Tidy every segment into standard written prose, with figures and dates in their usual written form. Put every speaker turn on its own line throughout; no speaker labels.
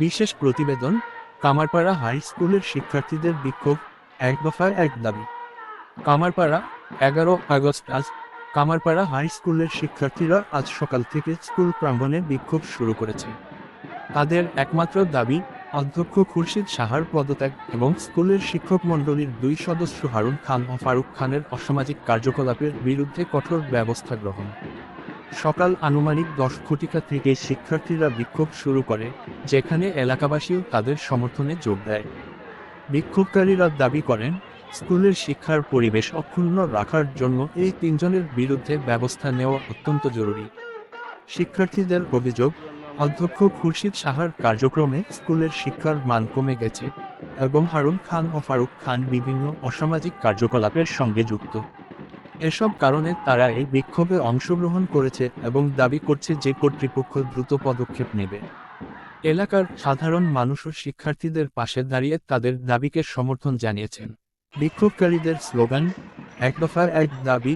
বিশেষ প্রতিবেদন। কামারপাড়া হাই স্কুলের শিক্ষার্থীদের বিক্ষোভ, এক দফায় এক দাবি। কামারপাড়া, 11 আগস্ট আজ কামারপাড়া হাই স্কুলের শিক্ষার্থীরা আজ সকাল থেকে স্কুল প্রাঙ্গণে বিক্ষোভ শুরু করেছে। তাদের একমাত্র দাবি, অধ্যক্ষ খুরশিদ সাহার পদত্যাগ এবং স্কুলের শিক্ষক মণ্ডলীর 2 সদস্য হারুন খান ও ফারুক খানের অসামাজিক কার্যকলাপের বিরুদ্ধে কঠোর ব্যবস্থা গ্রহণ। সকাল আনুমানিক 10 ঘটিকা থেকে শিক্ষার্থীরা বিক্ষোভ শুরু করে, যেখানে এলাকাবাসীও তাদের সমর্থনে যোগ দেয়। বিক্ষোভকারীরা দাবি করেন, স্কুলের শিক্ষার পরিবেশ অক্ষুণ্ণ রাখার জন্য এই 3 জনের বিরুদ্ধে ব্যবস্থা নেওয়া অত্যন্ত জরুরি। শিক্ষার্থীদের অভিযোগ, অধ্যক্ষ খুরশিদ সাহার কার্যক্রমে স্কুলের শিক্ষার মান কমে গেছে এবং হারুন খান ও ফারুক খান বিভিন্ন অসামাজিক কার্যকলাপের সঙ্গে যুক্ত। এসব কারণে তারা এই বিক্ষোভে অংশগ্রহণ করেছে এবং দাবি করছে যে কর্তৃপক্ষ দ্রুত পদক্ষেপ নেবে। এলাকার সাধারণ মানুষও শিক্ষার্থীদের পাশে দাঁড়িয়ে তাদের দাবিকে সমর্থন জানিয়েছেন। বিক্ষোভকারীদের স্লোগান, এক দফায় এক দাবি,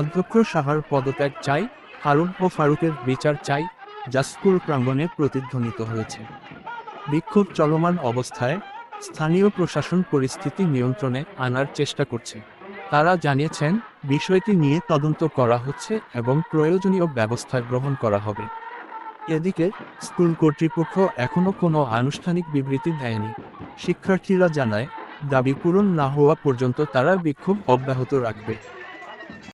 অধ্যক্ষ সাহার পদত্যাগ চাই, হারুন ও ফারুকের বিচার চাই, যা স্কুল প্রাঙ্গণে প্রতিধ্বনিত হয়েছে। বিক্ষোভ চলমান অবস্থায় স্থানীয় প্রশাসন পরিস্থিতি নিয়ন্ত্রণে আনার চেষ্টা করছে। তারা জানিয়েছেন, বিষয়টি নিয়ে তদন্ত করা হচ্ছে এবং প্রয়োজনীয় ব্যবস্থা গ্রহণ করা হবে। এদিকে স্কুল কর্তৃপক্ষ এখনও কোনো আনুষ্ঠানিক বিবৃতি দেয়নি। শিক্ষার্থীরা জানায়, দাবি পূরণ না হওয়া পর্যন্ত তারা বিক্ষোভ অব্যাহত রাখবে।